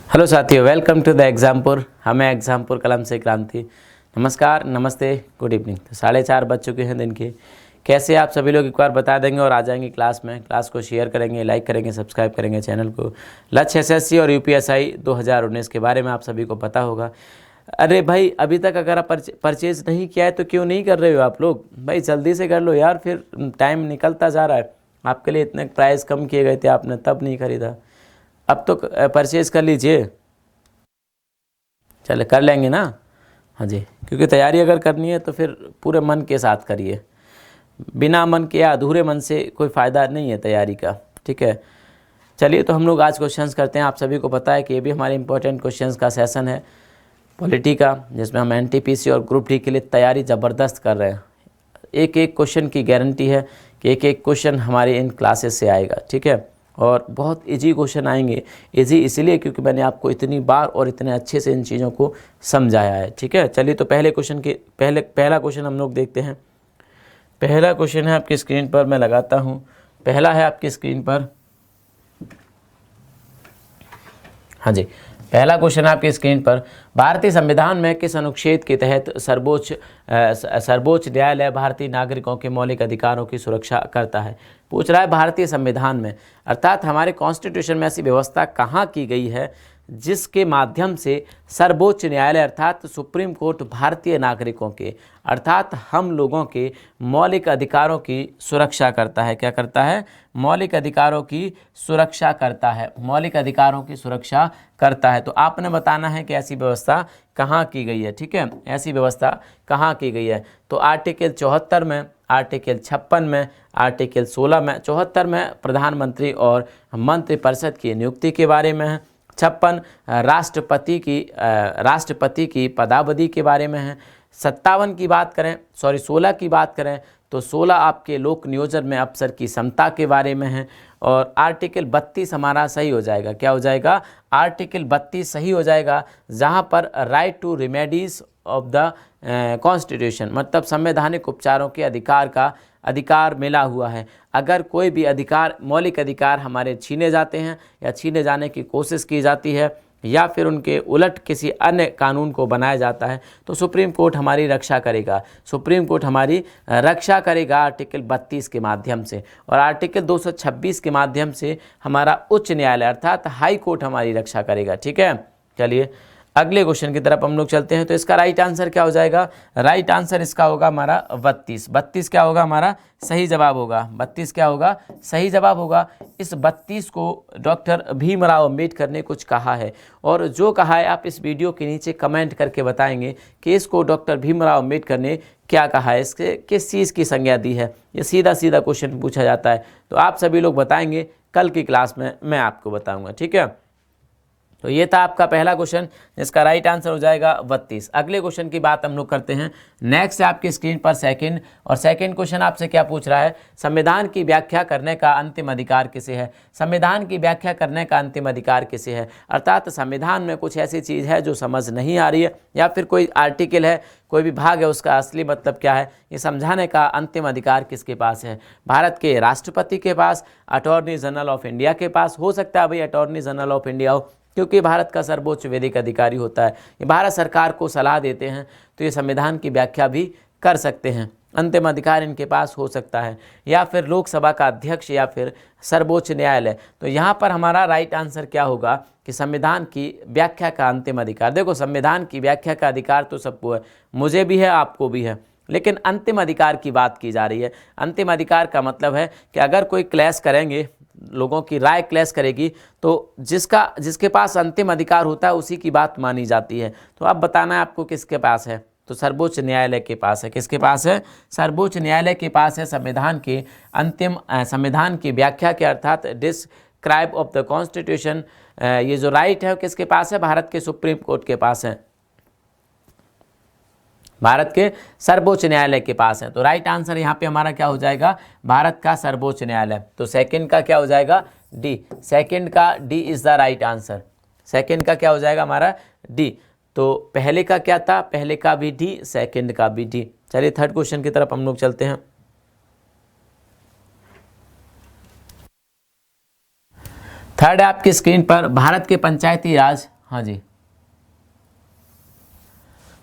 Hello साथियों, welcome to the Exampur. हमें एग्जामपुर कलम से क्रांति। नमस्कार, नमस्ते, गुड इवनिंग। तो 4:30 बज चुके हैं दिन के। कैसे आप सभी लोग एक बार बता देंगे और आ जाएंगे क्लास में। क्लास को शेयर करेंगे, लाइक करेंगे, सब्सक्राइब करेंगे चैनल को। लक्ष्य एसएससी और यूपीएसआई 2019 के बारे में आप सभी को पता होगा। अरे भाई, अभी तक अगर आप परचेज नहीं किया है तो क्यों नहीं कर रहे हो आप लोग? भाई जल्दी से कर लो यार, फिर टाइम निकलता जा रहा है। आपके लिए इतने प्राइस कम किए गए थे, आपने तब नहीं खरीदा। अब तो परचेज कर लीजिए। चले कर लेंगे ना? हाँ जी, क्योंकि तैयारी अगर करनी है तो फिर पूरे मन के साथ करिए। बिना मन के या अधूरे मन से कोई फ़ायदा नहीं है तैयारी का। ठीक है, चलिए तो हम लोग आज क्वेश्चंस करते हैं। आप सभी को पता है कि ये भी हमारे इंपॉर्टेंट क्वेश्चंस का सेशन है पॉलिटी का, जिसमें हम एनटीपीसी और ग्रुप डी के लिए तैयारी ज़बरदस्त कर रहे हैं। एक एक क्वेश्चन की गारंटी है कि एक एक क्वेश्चन हमारे इन क्लासेस से आएगा। ठीक है, और बहुत इजी क्वेश्चन आएंगे। इजी इसलिए क्योंकि मैंने आपको इतनी बार और इतने अच्छे से इन चीज़ों को समझाया है। ठीक है, चलिए तो पहला क्वेश्चन हम लोग देखते हैं। पहला क्वेश्चन है आपकी स्क्रीन पर, मैं लगाता हूँ। पहला है आपकी स्क्रीन पर। हाँ जी, पहला क्वेश्चन है आपकी स्क्रीन पर। भारतीय संविधान में किस अनुच्छेद के तहत सर्वोच्च न्यायालय भारतीय नागरिकों के मौलिक अधिकारों की सुरक्षा करता है? पूछ रहा है भारतीय संविधान में, अर्थात हमारे कॉन्स्टिट्यूशन में ऐसी व्यवस्था कहाँ की गई है जिसके माध्यम से सर्वोच्च न्यायालय अर्थात सुप्रीम कोर्ट भारतीय नागरिकों के अर्थात हम लोगों के मौलिक अधिकारों की सुरक्षा करता है। क्या करता है? मौलिक अधिकारों की सुरक्षा करता है। मौलिक अधिकारों की सुरक्षा करता है। तो आपने बताना है कि ऐसी व्यवस्था कहाँ की गई है। ठीक है, ऐसी व्यवस्था कहाँ की गई है? तो आर्टिकल 74 में, आर्टिकल 56 में, आर्टिकल 16 में। 74 में प्रधानमंत्री और मंत्रिपरिषद की नियुक्ति के बारे में है। 56 राष्ट्रपति की पदावधि के बारे में है। 57 की बात करें, 16 की बात करें तो 16 आपके लोक नियोजन में अफसर की क्षमता के बारे में है। और आर्टिकल 32 हमारा सही हो जाएगा। क्या हो जाएगा? आर्टिकल 32 सही हो जाएगा, जहां पर right to remedies of the constitution, मतलब संवैधानिक उपचारों के अधिकार मिला हुआ है। अगर कोई भी अधिकार, मौलिक अधिकार हमारे छीने जाते हैं या छीने जाने की कोशिश की जाती है या फिर उनके उलट किसी अन्य कानून को बनाया जाता है तो सुप्रीम कोर्ट हमारी रक्षा करेगा। सुप्रीम कोर्ट हमारी रक्षा करेगा आर्टिकल 32 के माध्यम से। और आर्टिकल 226 के माध्यम से हमारा उच्च न्यायालय अर्थात हाई कोर्ट हमारी रक्षा करेगा। ठीक है, चलिए अगले क्वेश्चन की तरफ हम लोग चलते हैं। तो इसका राइट आंसर क्या हो जाएगा? राइट आंसर इसका होगा हमारा 32। 32 क्या होगा? हमारा सही जवाब होगा। 32 क्या होगा? सही जवाब होगा। इस 32 को डॉक्टर भीमराव अंबेडकर ने कुछ कहा है, और जो कहा है आप इस वीडियो के नीचे कमेंट करके बताएंगे कि इसको डॉक्टर भीमराव अंबेडकर ने क्या कहा है, इसके किस चीज़ की संज्ञा दी है। ये सीधा सीधा क्वेश्चन पूछा जाता है, तो आप सभी लोग बताएंगे। कल की क्लास में मैं आपको बताऊँगा। ठीक है, तो ये था आपका पहला क्वेश्चन, जिसका राइट आंसर हो जाएगा 32। अगले क्वेश्चन की बात हम लोग करते हैं। नेक्स्ट है आपकी स्क्रीन पर सेकंड, और सेकंड क्वेश्चन आपसे क्या पूछ रहा है? संविधान की व्याख्या करने का अंतिम अधिकार किसे है? संविधान की व्याख्या करने का अंतिम अधिकार किसे है? अर्थात संविधान में कुछ ऐसी चीज़ है जो समझ नहीं आ रही है, या फिर कोई आर्टिकल है, कोई भी भाग है, उसका असली मतलब क्या है, ये समझाने का अंतिम अधिकार किसके पास है? भारत के राष्ट्रपति के पास, अटॉर्नी जनरल ऑफ इंडिया के पास। हो सकता है भाई अटॉर्नी जनरल ऑफ इंडिया हो, क्योंकि भारत का सर्वोच्च वैधिक अधिकारी होता है। ये भारत सरकार को सलाह देते हैं, तो ये संविधान की व्याख्या भी कर सकते हैं। अंतिम अधिकार इनके पास हो सकता है, या फिर लोकसभा का अध्यक्ष, या फिर सर्वोच्च न्यायालय। तो यहाँ पर हमारा राइट आंसर क्या होगा कि संविधान की व्याख्या का अंतिम अधिकार। देखो, संविधान की व्याख्या का अधिकार तो सबको है, मुझे भी है, आपको भी है, लेकिन अंतिम अधिकार की बात की जा रही है। अंतिम अधिकार का मतलब है कि अगर कोई क्लैश करेंगे, लोगों की राय क्लैश करेगी, तो जिसके पास अंतिम अधिकार होता है उसी की बात मानी जाती है। तो अब बताना है आपको किसके पास है? तो सर्वोच्च न्यायालय के पास है। किसके पास है? सर्वोच्च न्यायालय के पास है संविधान की व्याख्या के अर्थात डिस्क्राइब ऑफ द कॉन्स्टिट्यूशन, ये जो राइट है किसके पास है? भारत के सुप्रीम कोर्ट के पास है, भारत के सर्वोच्च न्यायालय के पास है। तो राइट आंसर यहाँ पे हमारा क्या हो जाएगा? भारत का सर्वोच्च न्यायालय। तो सेकंड का क्या हो जाएगा? डी। सेकंड का D is the right answer. Second का क्या हो जाएगा हमारा? डी। तो पहले का क्या था? पहले का भी डी, सेकंड का भी डी। चलिए थर्ड क्वेश्चन की तरफ हम लोग चलते हैं। थर्ड है आपकी स्क्रीन पर, भारत के पंचायती राज हाँ जी,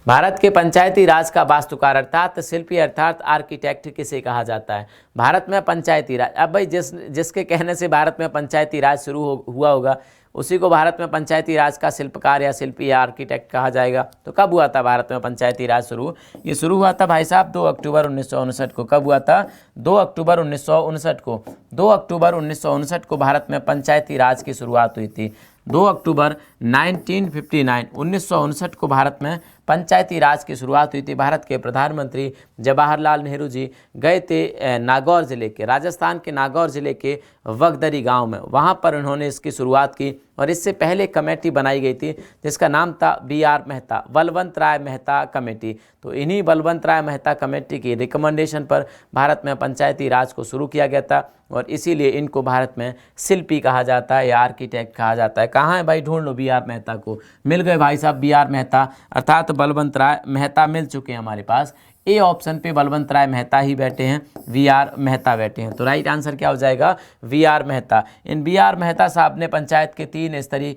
भारत के पंचायती राज का वास्तुकार अर्थात शिल्पी अर्थात आर्किटेक्ट किसे कहा जाता है? भारत में पंचायती राज, अब भाई जिसके कहने से भारत में पंचायती राज शुरू हुआ होगा उसी को भारत में पंचायती राज का शिल्पकार या शिल्पी या आर्किटेक्ट कहा जाएगा। तो कब हुआ था भारत में पंचायती राज शुरू? ये शुरू हुआ था भाई साहब 2 अक्टूबर 1959 को। कब हुआ था? 2 अक्टूबर 1959 को। 2 अक्टूबर 1959 को भारत में पंचायती राज की शुरुआत हुई थी। 2 अक्टूबर 1959 को भारत में पंचायती राज की शुरुआत हुई थी। भारत के प्रधानमंत्री जवाहरलाल नेहरू जी गए थे नागौर ज़िले के, राजस्थान के नागौर ज़िले के वगदरी गांव में, वहां पर उन्होंने इसकी शुरुआत की। और इससे पहले कमेटी बनाई गई थी जिसका नाम था BR मेहता, बलवंत राय मेहता कमेटी। तो इन्हीं बलवंत राय मेहता कमेटी की रिकमेंडेशन पर भारत में पंचायती राज को शुरू किया गया था और इसीलिए इनको भारत में शिल्पी कहा जाता है या आर्किटेक्ट कहा जाता है। कहाँ है भाई? ढूंढ लो BR मेहता को। मिल गए भाई साहब BR मेहता अर्थात बलवंत राय मेहता मिल चुके हैं हमारे पास। ए ऑप्शन पे बलवंत राय मेहता ही बैठे हैं, VR मेहता बैठे हैं। तो राइट आंसर क्या हो जाएगा? VR मेहता। इन BR मेहता साहब ने पंचायत के 3 स्तरीय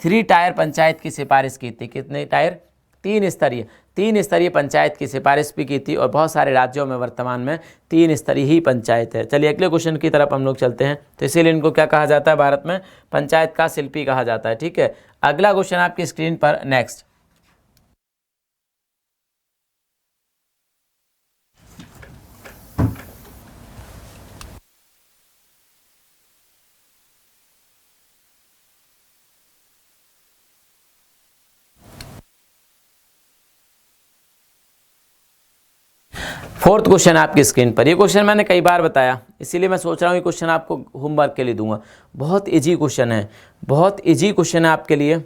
3 टायर पंचायत की सिफारिश की थी। कितने टायर? 3 स्तरीय पंचायत की सिफारिश भी की थी और बहुत सारे राज्यों में वर्तमान में 3 स्तरीय ही पंचायत है। चलिए अगले क्वेश्चन की तरफ हम लोग चलते हैं। तो इसीलिए इनको क्या कहा जाता है? भारत में पंचायत का शिल्पी कहा जाता है। ठीक है, अगला क्वेश्चन आपकी स्क्रीन पर। नेक्स्ट, फोर्थ क्वेश्चन आपकी स्क्रीन पर। ये क्वेश्चन मैंने कई बार बताया, इसीलिए मैं सोच रहा हूँ ये क्वेश्चन आपको होमवर्क के लिए दूंगा। बहुत इजी क्वेश्चन है, बहुत इजी क्वेश्चन है आपके लिए।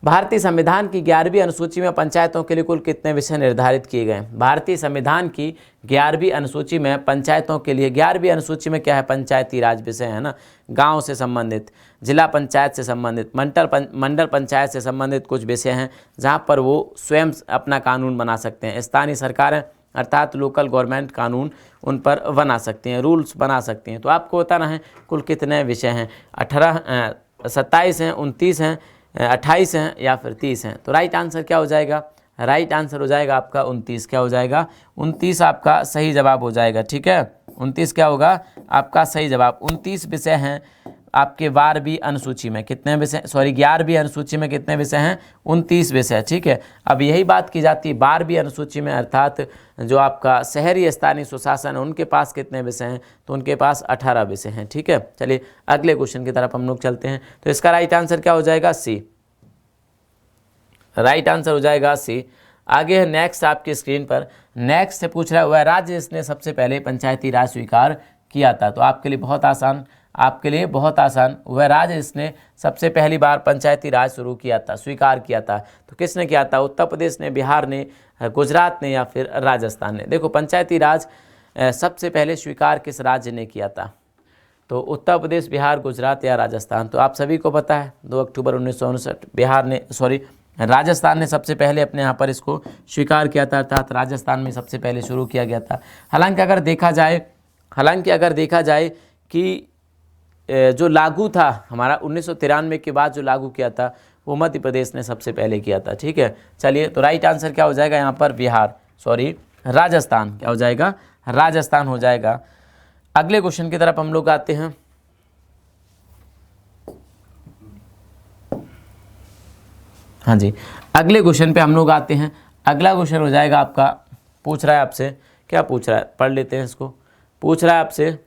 भारतीय संविधान की 11वीं अनुसूची में पंचायतों के लिए कुल कितने विषय निर्धारित किए गए? भारतीय संविधान की 11वीं अनुसूची में पंचायतों के लिए, 11वीं अनुसूची में क्या है? पंचायती राज विषय है ना, गांव से संबंधित, जिला पंचायत से संबंधित, मंडल पंचायत से संबंधित कुछ विषय हैं जहां पर वो स्वयं अपना कानून बना सकते हैं। स्थानीय सरकारें अर्थात लोकल गवर्नमेंट कानून उन पर बना सकते हैं, रूल्स बना सकते हैं। तो आपको बताना है कुल कितने विषय हैं? 27 हैं, 29 हैं, 28 हैं या फिर 30 हैं? तो राइट आंसर क्या हो जाएगा? राइट आंसर हो जाएगा आपका 29। क्या हो जाएगा? 29 आपका सही जवाब हो जाएगा। ठीक है, 29 क्या होगा आपका सही जवाब? 29 विषय हैं आपके 12वीं अनुसूची में। कितने विषय? सॉरी, 11वीं अनुसूची में कितने विषय हैं? 29 विषय। ठीक है, अब यही बात की जाती है 12वीं अनुसूची में, अर्थात जो आपका शहरी स्थानीय सुशासन है उनके पास कितने विषय हैं? तो उनके पास 18 विषय हैं। ठीक है, चलिए अगले क्वेश्चन की तरफ हम लोग चलते हैं। तो इसका राइट आंसर क्या हो जाएगा? सी। राइट आंसर हो जाएगा सी। आगे है नेक्स्ट आपकी स्क्रीन पर। नेक्स्ट से पूछ रहा हुआ राज्य जिसने सबसे पहले पंचायती राज स्वीकार किया था। तो आपके लिए बहुत आसान, आपके लिए बहुत आसान, वह राज्य जिसने सबसे पहली बार पंचायती राज शुरू किया था, स्वीकार किया था। तो किसने किया था? उत्तर प्रदेश ने, बिहार ने, गुजरात ने या फिर राजस्थान ने? देखो पंचायती राज सबसे पहले स्वीकार किस राज्य ने किया था? तो उत्तर प्रदेश, बिहार, गुजरात या राजस्थान? तो आप सभी को पता है 2 अक्टूबर 1959 बिहार ने, सॉरी राजस्थान ने सबसे पहले अपने यहाँ पर इसको स्वीकार किया था, अर्थात राजस्थान में सबसे पहले शुरू किया गया था। हालांकि अगर देखा जाए कि जो लागू था हमारा 1993 के बाद जो लागू किया था वो मध्य प्रदेश ने सबसे पहले किया था। ठीक है, चलिए तो राइट आंसर क्या हो जाएगा यहाँ पर? बिहार, सॉरी राजस्थान। क्या हो जाएगा? राजस्थान हो जाएगा। अगले क्वेश्चन की तरफ हम लोग आते हैं। हाँ जी, अगले क्वेश्चन पे हम लोग आते हैं। अगला क्वेश्चन हो जाएगा आपका, पूछ रहा है आपसे, क्या पूछ रहा है पढ़ लेते हैं इसको। पूछ रहा है आपसे,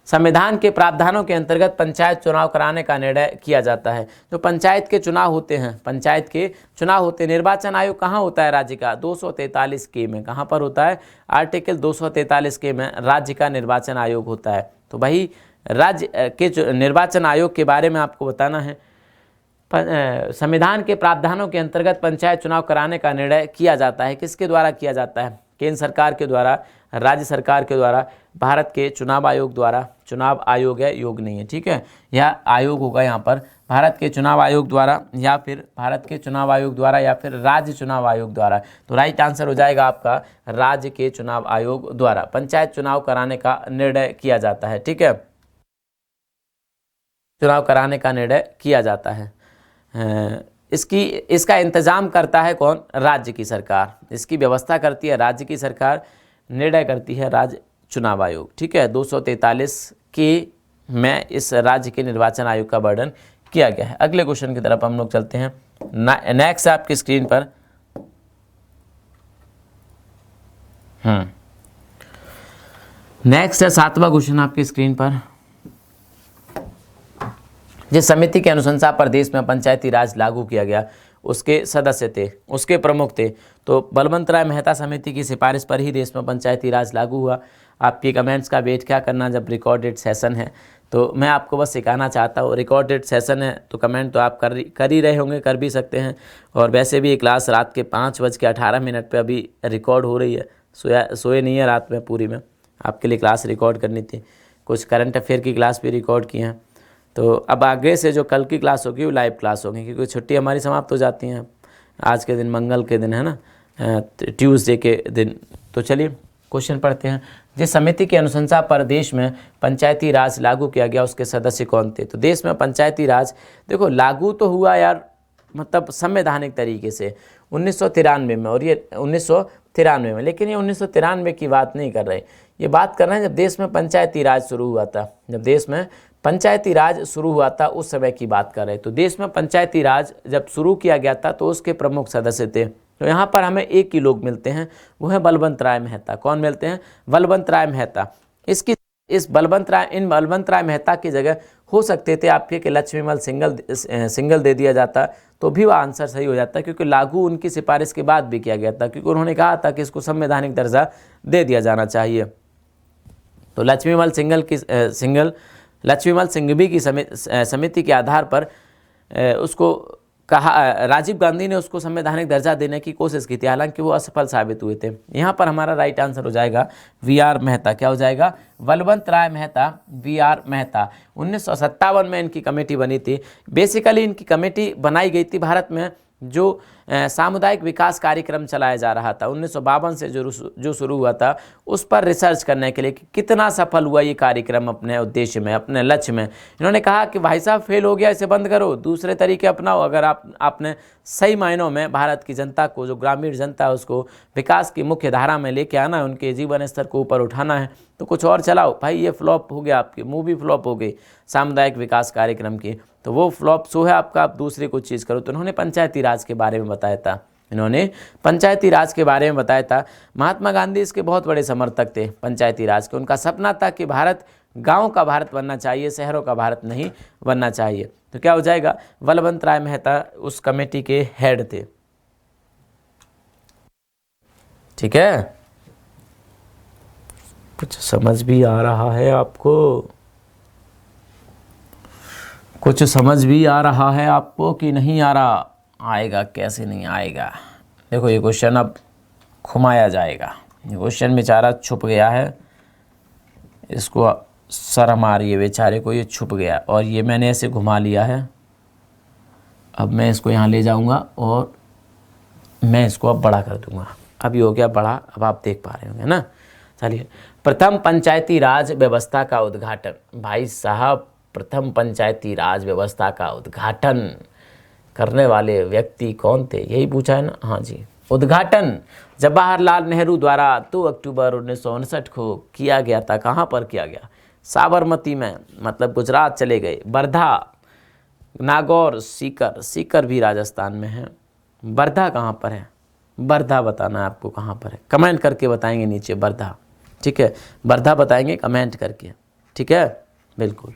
संविधान के प्रावधानों के अंतर्गत पंचायत चुनाव कराने का निर्णय किया जाता है। जो पंचायत के चुनाव होते हैं, पंचायत के चुनाव होते हैं, निर्वाचन आयोग कहाँ होता है राज्य का? 243 के में। कहाँ पर होता है? आर्टिकल 243 के में राज्य का निर्वाचन आयोग होता है। तो भाई राज्य के निर्वाचन आयोग के बारे में आपको बताना है। संविधान के प्रावधानों के अंतर्गत पंचायत चुनाव कराने का निर्णय किया जाता है। किसके द्वारा किया जाता है? केंद्र सरकार के द्वारा, राज्य सरकार के द्वारा, भारत के चुनाव आयोग द्वारा। चुनाव आयोग है, योग नहीं है। ठीक है, यह आयोग होगा यहाँ पर भारत के चुनाव आयोग द्वारा या फिर भारत के चुनाव आयोग द्वारा या फिर राज्य चुनाव आयोग द्वारा। तो राइट आंसर हो जाएगा आपका राज्य के चुनाव आयोग द्वारा पंचायत चुनाव कराने का निर्णय किया जाता है। ठीक है, चुनाव कराने का निर्णय किया जाता है। इसका इंतज़ाम करता है कौन? राज्य की सरकार। इसकी व्यवस्था करती है राज्य की सरकार, निर्णय करती है राज्य चुनाव आयोग। ठीक है, 243 के में इस राज्य के निर्वाचन आयोग का वर्णन किया गया है। अगले क्वेश्चन की तरफ हम लोग चलते हैं। नेक्स्ट आपकी स्क्रीन पर नेक्स्ट है 7वां क्वेश्चन आपकी स्क्रीन पर। जिस समिति के अनुशंसा पर देश में पंचायती राज लागू किया गया उसके सदस्य थे, उसके प्रमुख थे, तो बलवंत राय मेहता समिति की सिफारिश पर ही देश में पंचायती राज लागू हुआ। आपके कमेंट्स का वेट क्या करना जब रिकॉर्डेड सेशन है, तो मैं आपको बस सिखाना चाहता हूँ, रिकॉर्डेड सेशन है तो कमेंट तो आप कर ही रहे होंगे, कर भी सकते हैं। और वैसे भी ये क्लास रात के 5:18 पे अभी रिकॉर्ड हो रही है, सोए नहीं है रात में, पूरी में आपके लिए क्लास रिकॉर्ड करनी थी। कुछ करंट अफेयर की क्लास भी रिकॉर्ड की हैं, तो अब आगे से जो कल की क्लास होगी वो लाइव क्लास होगी, क्योंकि छुट्टी हमारी समाप्त हो जाती हैं आज के दिन, मंगल के दिन है ना, ट्यूसडे के दिन। तो चलिए क्वेश्चन पढ़ते हैं। जिस समिति की अनुशंसा पर देश में पंचायती राज लागू किया गया उसके सदस्य कौन थे? तो देश में पंचायती राज देखो लागू तो हुआ यार, मतलब संवैधानिक तरीके से 1993 में, और ये 1993 में, लेकिन ये 1993 की बात नहीं कर रहे, ये बात कर रहे हैं जब देश में पंचायती राज शुरू हुआ था। जब देश में पंचायती राज शुरू हुआ था उस समय की बात कर रहे हैं। तो देश में पंचायती राज जब शुरू किया गया था तो उसके प्रमुख सदस्य थे। तो यहाँ पर हमें एक ही लोग मिलते हैं, वो है बलवंत राय मेहता। कौन मिलते हैं? बलवंत राय मेहता। इन बलवंत राय मेहता की जगह हो सकते थे आपके कि लक्ष्मीमल सिंगल दे दिया जाता, तो भी वह आंसर सही हो जाता, क्योंकि लागू उनकी सिफारिश के बाद भी किया गया था, क्योंकि उन्होंने कहा था कि इसको संवैधानिक दर्जा दे दिया जाना चाहिए। तो लक्ष्मीमल सिंघवी की समिति के आधार पर उसको कहा, राजीव गांधी ने उसको संवैधानिक दर्जा देने की कोशिश की थी, हालांकि वो असफल साबित हुए थे। यहाँ पर हमारा राइट आंसर हो जाएगा वी.आर. मेहता। क्या हो जाएगा? बलवंत राय मेहता, वी.आर. मेहता। 1957 में इनकी कमेटी बनी थी। बेसिकली इनकी कमेटी बनाई गई थी भारत में जो सामुदायिक विकास कार्यक्रम चलाया जा रहा था 1952 से जो शुरू हुआ था, उस पर रिसर्च करने के लिए कि कितना सफल हुआ ये कार्यक्रम अपने उद्देश्य में, अपने लक्ष्य में। इन्होंने कहा कि भाई साहब फेल हो गया, इसे बंद करो, दूसरे तरीके अपनाओ। अगर आपने सही मायनों में भारत की जनता को, जो ग्रामीण जनता है, उसको विकास की मुख्य धारा में लेके आना है, उनके जीवन स्तर को ऊपर उठाना है, तो कुछ और चलाओ। भाई ये फ्लॉप हो गया, आपकी मूवी फ्लॉप हो गई सामुदायिक विकास कार्यक्रम की, तो वो फ्लॉप शो है आपका, आप दूसरी कुछ चीज़ करो। तो उन्होंने पंचायती राज के बारे में बताया था, इन्होंने पंचायती राज के बारे में बताया था। महात्मा गांधी इसके बहुत बड़े समर्थक थे पंचायती राज के। उनका सपना था कि भारत गांव का भारत बनना चाहिए, शहरों का भारत नहीं बनना चाहिए। तो क्या हो जाएगा? बलवंत राय मेहता उस कमेटी के हेड थे। ठीक है, कुछ समझ भी आ रहा है आपको? कुछ समझ भी आ रहा है आपको कि नहीं आ रहा? आएगा, कैसे नहीं आएगा? देखो ये क्वेश्चन अब घुमाया जाएगा। ये क्वेश्चन बेचारा छुप गया है, इसको शर्म आ रही है बेचारे को, ये छुप गया और ये मैंने ऐसे घुमा लिया है। अब मैं इसको यहाँ ले जाऊँगा और मैं इसको अब बड़ा कर दूँगा। अब ये हो गया बड़ा, अब आप देख पा रहे होंगे ना। चलिए, प्रथम पंचायती राज व्यवस्था का उद्घाटन। भाई साहब, प्रथम पंचायती राज व्यवस्था का उद्घाटन करने वाले व्यक्ति कौन थे? यही पूछा है ना? हाँ जी, उद्घाटन जवाहरलाल नेहरू द्वारा 2 अक्टूबर 1959 को किया गया था। कहाँ पर किया गया? साबरमती में, मतलब गुजरात चले गए। वर्धा, नागौर, सीकर, सीकर भी राजस्थान में है। वर्धा कहाँ पर है? वर्धा बताना है आपको कहाँ पर है, कमेंट करके बताएंगे नीचे वर्धा। ठीक है, वर्धा बताएंगे कमेंट करके। ठीक है, बिल्कुल।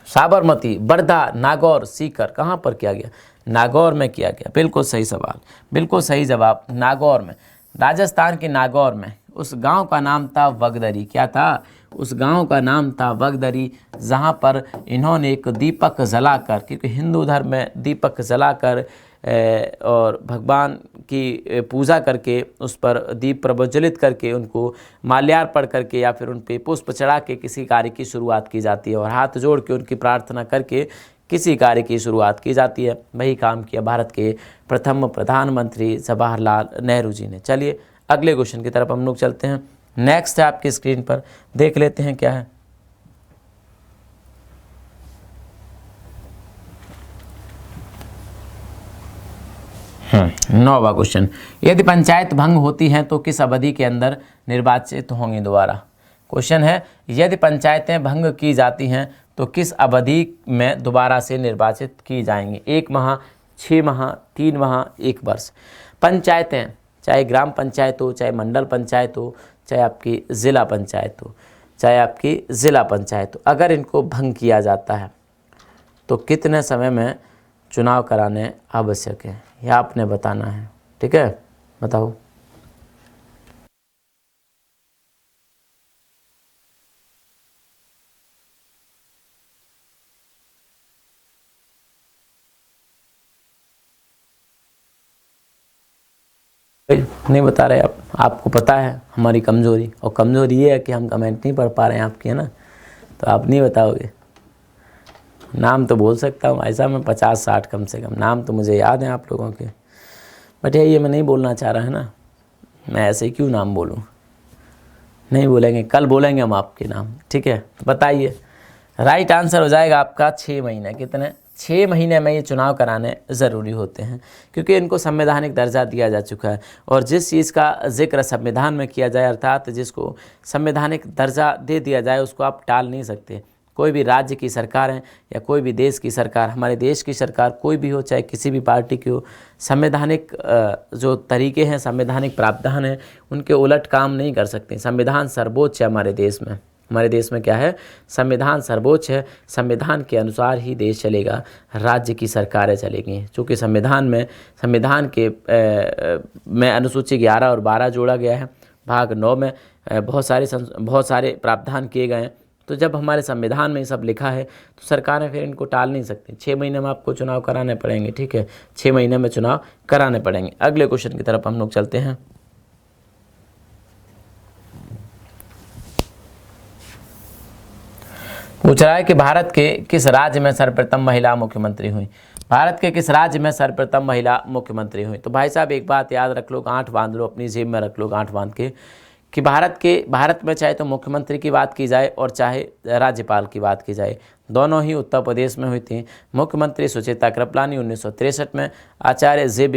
साबरमती, वर्धा, नागौर, सीकर कहाँ पर किया गया? नागौर में किया गया। बिल्कुल सही सवाल, बिल्कुल सही जवाब, नागौर में, राजस्थान के नागौर में। उस गांव का नाम था वगदरी। क्या था? उस गांव का नाम था वगदरी, जहां पर इन्होंने एक दीपक जलाकर, क्योंकि हिंदू धर्म में दीपक जलाकर और भगवान की पूजा करके, उस पर दीप प्रज्वलित करके, उनको माल्यार्पण करके या फिर उन पे पुष्प चढ़ा के किसी कार्य की शुरुआत की जाती है, और हाथ जोड़ के उनकी प्रार्थना करके किसी कार्य की शुरुआत की जाती है। वही काम किया भारत के प्रथम प्रधानमंत्री जवाहरलाल नेहरू जी ने। चलिए अगले क्वेश्चन की तरफ हम लोग चलते हैं। नेक्स्ट है आपकी स्क्रीन पर, देख लेते हैं क्या है। 9वां क्वेश्चन, यदि पंचायत भंग होती है तो किस अवधि के अंदर निर्वाचित होंगी दोबारा। क्वेश्चन है यदि पंचायतें भंग की जाती हैं तो किस अवधि में दोबारा से निर्वाचित की जाएंगी। 1 माह, 6 माह, 3 माह, 1 वर्ष। पंचायतें चाहे ग्राम पंचायत हो, चाहे मंडल पंचायत हो, चाहे आपकी ज़िला पंचायत हो, चाहे आपकी ज़िला पंचायत हो, अगर इनको भंग किया जाता है तो कितने समय में चुनाव कराने आवश्यक है, यह आपने बताना है। ठीक है, बताओ। नहीं बता रहे आप, आपको पता है हमारी कमज़ोरी, और कमज़ोरी ये है कि हम कमेंट नहीं पढ़ पा रहे हैं आपकी, है ना, तो आप नहीं बताओगे। नाम तो बोल सकता हूँ ऐसा, मैं 50-60 कम से कम नाम तो मुझे याद है आप लोगों के, बट ये मैं नहीं बोलना चाह रहा है ना, मैं ऐसे ही क्यों नाम बोलूँ, नहीं बोलेंगे, कल बोलेंगे हम आपके नाम। ठीक है, बताइए। राइट आंसर हो जाएगा आपका 6 महीने। कितने? 6 महीने में ये चुनाव कराने ज़रूरी होते हैं, क्योंकि इनको संवैधानिक दर्जा दिया जा चुका है, और जिस चीज़ का जिक्र संविधान में किया जाए, अर्थात जिसको संवैधानिक दर्जा दे दिया जाए, उसको आप टाल नहीं सकते। कोई भी राज्य की सरकार है या कोई भी देश की सरकार, हमारे देश की सरकार कोई भी हो, चाहे किसी भी पार्टी की हो, संवैधानिक जो तरीके हैं, संवैधानिक प्रावधान हैं, उनके उलट काम नहीं कर सकते। संविधान सर्वोच्च है हमारे देश में। हमारे देश में क्या है? संविधान सर्वोच्च है। संविधान के अनुसार ही देश चलेगा, राज्य की सरकारें चलेंगी। चूँकि संविधान में अनुसूची 11 और 12 जोड़ा गया है, भाग 9 में बहुत सारे प्रावधान किए गए हैं। तो जब हमारे संविधान में ये सब लिखा है तो सरकारें फिर इनको टाल नहीं सकती। 6 महीने में आपको चुनाव कराने पड़ेंगे। ठीक है, 6 महीने में चुनाव कराने पड़ेंगे। अगले क्वेश्चन की तरफ हम लोग चलते हैं। पूछ रहा है कि भारत के किस राज्य में सर्वप्रथम महिला मुख्यमंत्री हुई। भारत के किस राज्य में सर्वप्रथम महिला मुख्यमंत्री हुई? तो भाई साहब एक बात याद रख लो, गांठ बांध लो, अपनी जेब में रख लो गांठ बांध के, कि भारत में चाहे तो मुख्यमंत्री की बात की जाए और चाहे राज्यपाल की बात की जाए, दोनों ही उत्तर प्रदेश में हुई थी। मुख्यमंत्री सुचेता कृपलानी 1963 में, आचार्य जे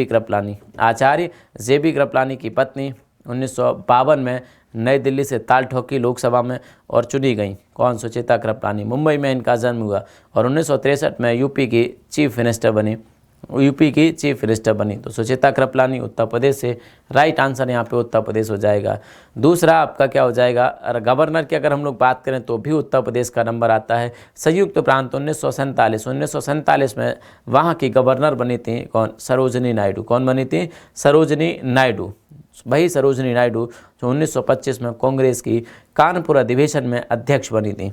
बी कृपलानी की पत्नी 1952 में नई दिल्ली से ताल ठोकी लोकसभा में और चुनी गई। कौन? सुचेता कृपलानी। मुंबई में इनका जन्म हुआ और 1963 में यूपी की चीफ मिनिस्टर बनी। तो सुचेता कृपलानी उत्तर प्रदेश से। राइट आंसर यहाँ पे उत्तर प्रदेश हो जाएगा। दूसरा आपका क्या हो जाएगा? गवर्नर की अगर हम लोग बात करें तो भी उत्तर प्रदेश का नंबर आता है। संयुक्त प्रांत 1947 में वहाँ की गवर्नर बनी थी कौन? सरोजनी नायडू। कौन बनी थी? सरोजनी नायडू। वही सरोजनी नायडू जो 1925 में कांग्रेस की कानपुर अधिवेशन में अध्यक्ष बनी थी।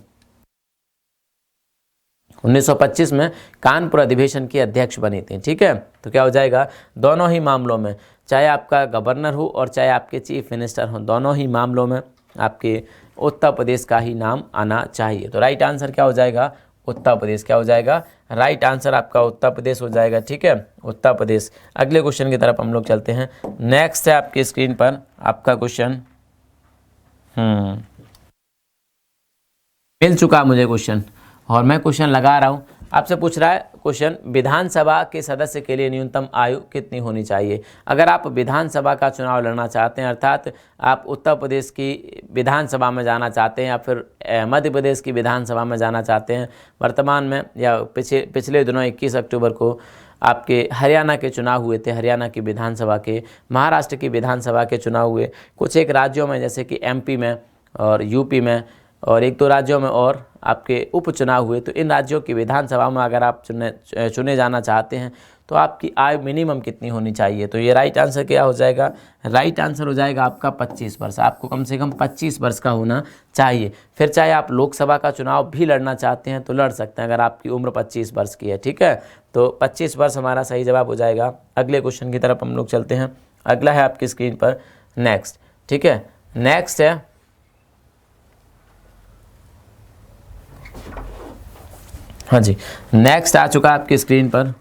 1925 में कानपुर अधिवेशन की अध्यक्ष बनी थी। ठीक है, तो क्या हो जाएगा? दोनों ही मामलों में, चाहे आपका गवर्नर हो और चाहे आपके चीफ मिनिस्टर हो, दोनों ही मामलों में आपके उत्तर प्रदेश का ही नाम आना चाहिए। तो राइट आंसर क्या हो जाएगा? उत्तर प्रदेश। क्या हो जाएगा? राइट आंसर आपका उत्तर प्रदेश हो जाएगा। ठीक है, उत्तर प्रदेश। अगले क्वेश्चन की तरफ हम लोग चलते हैं। नेक्स्ट है आपकी स्क्रीन पर आपका क्वेश्चन। मिल चुका मुझे क्वेश्चन और मैं क्वेश्चन लगा रहा हूँ। आपसे पूछ रहा है क्वेश्चन, विधानसभा के सदस्य के लिए न्यूनतम आयु कितनी होनी चाहिए? अगर आप विधानसभा का चुनाव लड़ना चाहते हैं, अर्थात आप उत्तर प्रदेश की विधानसभा में जाना चाहते हैं या फिर मध्य प्रदेश की विधानसभा में जाना चाहते हैं, वर्तमान में या पिछले दिनों 21 अक्टूबर को आपके हरियाणा के चुनाव हुए थे, हरियाणा की विधानसभा के, महाराष्ट्र की विधानसभा के चुनाव हुए, कुछ एक राज्यों में जैसे कि एमपी में और यूपी में और 1-2 राज्यों में और आपके उपचुनाव हुए। तो इन राज्यों की विधानसभा में अगर आप चुने जाना चाहते हैं तो आपकी आयु मिनिमम कितनी होनी चाहिए? तो ये राइट आंसर क्या हो जाएगा? राइट आंसर हो जाएगा आपका 25 वर्ष। आपको कम से कम 25 वर्ष का होना चाहिए। फिर चाहे आप लोकसभा का चुनाव भी लड़ना चाहते हैं तो लड़ सकते हैं अगर आपकी उम्र 25 वर्ष की है। ठीक है, तो 25 वर्ष हमारा सही जवाब हो जाएगा। अगले क्वेश्चन की तरफ हम लोग चलते हैं। अगला है आपकी स्क्रीन पर नेक्स्ट। ठीक है, नेक्स्ट है हाँ जी, नेक्स्ट आ चुका आपकी स्क्रीन पर।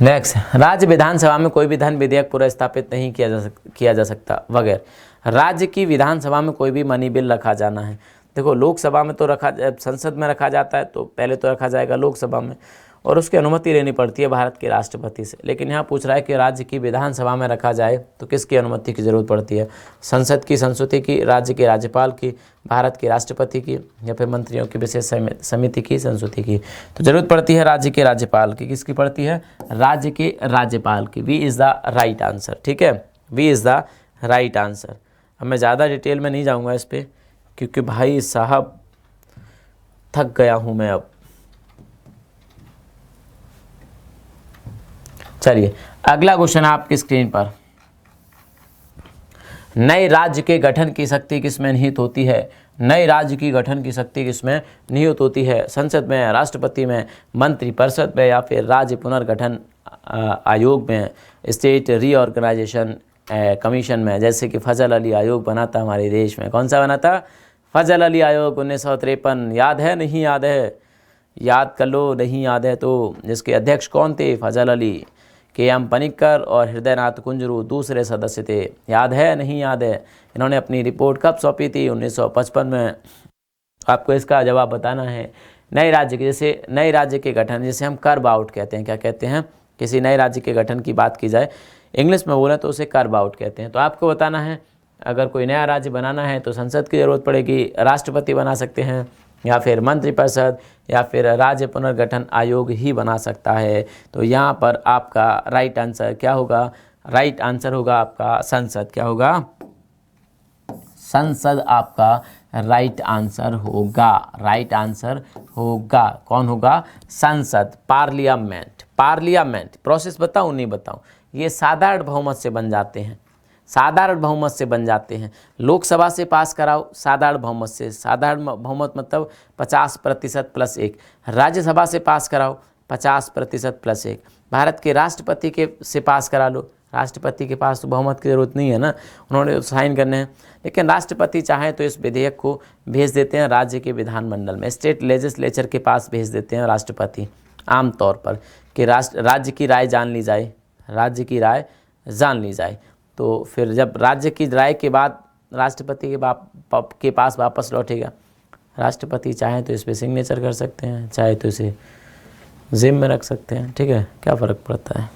नेक्स्ट, राज्य विधानसभा में कोई भी धन विधेयक पुनर्स्थापित नहीं किया जा सकता वगैरह। राज्य की विधानसभा में कोई भी मनी बिल रखा जाना है। देखो लोकसभा में तो संसद में रखा जाता है, तो पहले तो रखा जाएगा लोकसभा में और उसकी अनुमति लेनी पड़ती है भारत के राष्ट्रपति से। लेकिन यहाँ पूछ रहा है कि राज्य की विधानसभा में रखा जाए तो किसकी अनुमति की जरूरत पड़ती है? संसद की, संस्तुति की, राज्य के राज्यपाल की, भारत के राष्ट्रपति की, या फिर मंत्रियों की विशेष समिति की, संस्तुति की? तो जरूरत पड़ती है राज्य के राज्यपाल की। किसकी पड़ती है? राज्य के राज्यपाल की। V is the right answer. ठीक है, V is the right answer. अब मैं ज़्यादा डिटेल में नहीं जाऊँगा इस पर, क्योंकि भाई साहब थक गया हूँ मैं अब। चलिए अगला क्वेश्चन आपकी स्क्रीन पर। नए राज्य के गठन की शक्ति किसमें निहित होती है? नए राज्य की गठन की शक्ति किसमें निहित होती है? संसद में, राष्ट्रपति में, मंत्रिपरिषद में, या फिर राज्य पुनर्गठन आयोग में, स्टेट रीऑर्गेनाइजेशन कमीशन में? जैसे कि फजल अली आयोग बना था हमारे देश में। कौन सा बना था? फजल अली आयोग 1953। याद है? नहीं याद है? याद कर लो। नहीं याद है तो जिसके अध्यक्ष कौन थे? फजल अली। के.एम. पनिक्कर और हृदयनाथ कुंजरू दूसरे सदस्य थे। याद है? नहीं याद है? इन्होंने अपनी रिपोर्ट कब सौंपी थी? 1955 में। आपको इसका जवाब बताना है। नए राज्य के, जैसे नए राज्य के गठन, जैसे हम कर्व आउट कहते हैं। क्या कहते हैं? किसी नए राज्य के गठन की बात की जाए, इंग्लिश में बोले तो उसे कर्व आउट कहते हैं। तो आपको बताना है, अगर कोई नया राज्य बनाना है तो संसद की ज़रूरत पड़ेगी, राष्ट्रपति बना सकते हैं, या फिर मंत्रिपरिषद, या फिर राज्य पुनर्गठन आयोग ही बना सकता है। तो यहाँ पर आपका राइट आंसर क्या होगा? राइट आंसर होगा आपका संसद। क्या होगा? संसद आपका राइट आंसर होगा। राइट आंसर होगा। कौन होगा? संसद, पार्लियामेंट। पार्लियामेंट प्रोसेस बताऊं नहीं बताऊं? ये साधारण बहुमत से बन जाते हैं। साधारण बहुमत से बन जाते हैं। लोकसभा से पास कराओ साधारण बहुमत से। साधारण बहुमत मतलब 50% + 1। राज्यसभा से पास कराओ 50% + 1। भारत के राष्ट्रपति के से पास करा लो। राष्ट्रपति के पास तो बहुमत की ज़रूरत नहीं है ना, उन्होंने साइन करने हैं। लेकिन राष्ट्रपति चाहें तो इस विधेयक को भेज देते हैं राज्य के विधानमंडल में, स्टेट लेजिस्लेचर के पास भेज देते हैं राष्ट्रपति आमतौर पर, कि राज्य की राय जान ली जाए। राज्य की राय जान ली जाए। तो फिर जब राज्य की राय के बाद राष्ट्रपति के पास वापस लौटेगा, राष्ट्रपति चाहे तो इस पर सिग्नेचर कर सकते हैं, चाहे तो इसे जिम में रख सकते हैं। ठीक है, क्या फ़र्क पड़ता है?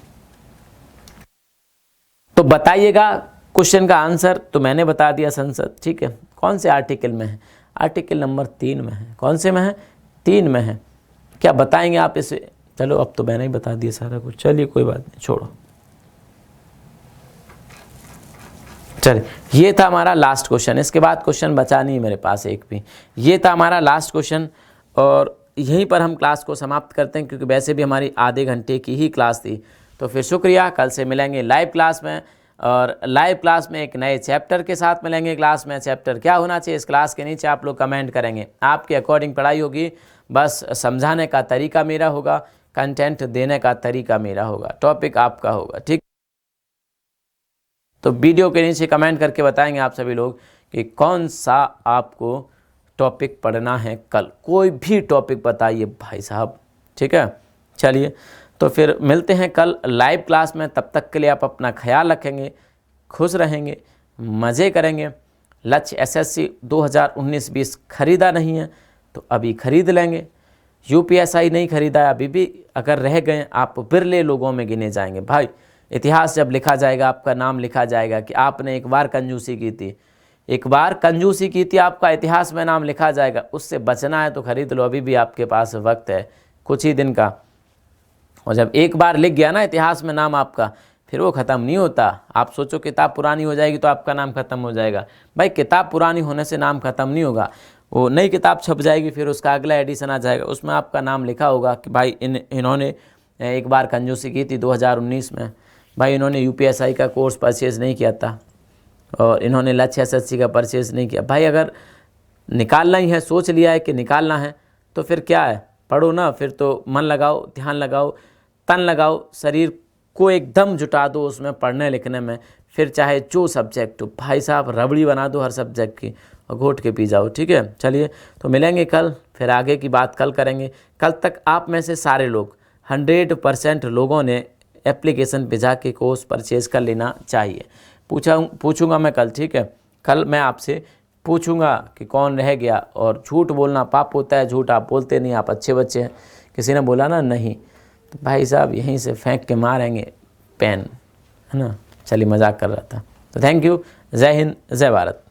तो बताइएगा क्वेश्चन का आंसर। तो मैंने बता दिया संसद। ठीक है, कौन से आर्टिकल में है? आर्टिकल नंबर 3 में है। कौन से में है? 3 में है। क्या बताएंगे आप इसे? चलो अब तो मैंने ही बता दिया सारा कुछ। चलिए कोई बात नहीं, छोड़ो। चलिए, ये था हमारा लास्ट क्वेश्चन। इसके बाद क्वेश्चन बचा नहीं मेरे पास एक भी। ये था हमारा लास्ट क्वेश्चन और यहीं पर हम क्लास को समाप्त करते हैं, क्योंकि वैसे भी हमारी आधे घंटे की ही क्लास थी। तो फिर शुक्रिया, कल से मिलेंगे लाइव क्लास में, और लाइव क्लास में एक नए चैप्टर के साथ मिलेंगे। क्लास में चैप्टर क्या होना चाहिए इस क्लास के नीचे आप लोग कमेंट करेंगे। आपके अकॉर्डिंग पढ़ाई होगी, बस समझाने का तरीका मेरा होगा, कंटेंट देने का तरीका मेरा होगा, टॉपिक आपका होगा। ठीक, तो वीडियो के नीचे कमेंट करके बताएंगे आप सभी लोग कि कौन सा आपको टॉपिक पढ़ना है कल। कोई भी टॉपिक बताइए भाई साहब। ठीक है, चलिए तो फिर मिलते हैं कल लाइव क्लास में। तब तक के लिए आप अपना ख्याल रखेंगे, खुश रहेंगे, मज़े करेंगे। लक्ष्य एसएससी 2019-20 खरीदा नहीं है तो अभी खरीद लेंगे। यूपीएसआई नहीं खरीदा है अभी भी, अगर रह गए आप बिरले लोगों में गिने जाएंगे भाई। इतिहास जब लिखा जाएगा, आपका नाम लिखा जाएगा कि आपने एक बार कंजूसी की थी, एक बार कंजूसी की थी, आपका इतिहास में नाम लिखा जाएगा। उससे बचना है तो खरीद लो, अभी भी आपके पास वक्त है, कुछ ही दिन का। और जब एक बार लिख गया ना इतिहास में नाम आपका, फिर वो ख़त्म नहीं होता। आप सोचो किताब पुरानी हो जाएगी तो आपका नाम ख़त्म हो जाएगा। भाई किताब पुरानी होने से नाम ख़त्म नहीं होगा। वो नई किताब छप जाएगी, फिर उसका अगला एडिशन आ जाएगा, उसमें आपका नाम लिखा होगा कि भाई इन्होंने एक बार कंजूसी की थी 2019 में। भाई इन्होंने यूपीएसआई का कोर्स परचेज़ नहीं किया था, और इन्होंने लक्ष्य एसएससी का परचेज़ नहीं किया। भाई अगर निकालना ही है, सोच लिया है कि निकालना है, तो फिर क्या है, पढ़ो ना। फिर तो मन लगाओ, ध्यान लगाओ, तन लगाओ, शरीर को एकदम जुटा दो उसमें पढ़ने लिखने में। फिर चाहे जो सब्जेक्ट हो, भाई साहब रबड़ी बना दो हर सब्जेक्ट की और घोट के पी जाओ। ठीक है, चलिए तो मिलेंगे कल, फिर आगे की बात कल करेंगे। कल तक आप में से सारे लोग 100% लोगों ने एप्लीकेशन पे जाके कोर्स परचेज़ कर लेना चाहिए। पूछूंगा मैं कल, ठीक है, कल मैं आपसे पूछूंगा कि कौन रह गया। और झूठ बोलना पाप होता है, झूठ आप बोलते नहीं, आप अच्छे बच्चे हैं। किसी ने बोला ना नहीं, तो भाई साहब यहीं से फेंक के मारेंगे पेन, है ना। चलिए मजाक कर रहा था। तो थैंक यू, जय हिंद, जय भारत।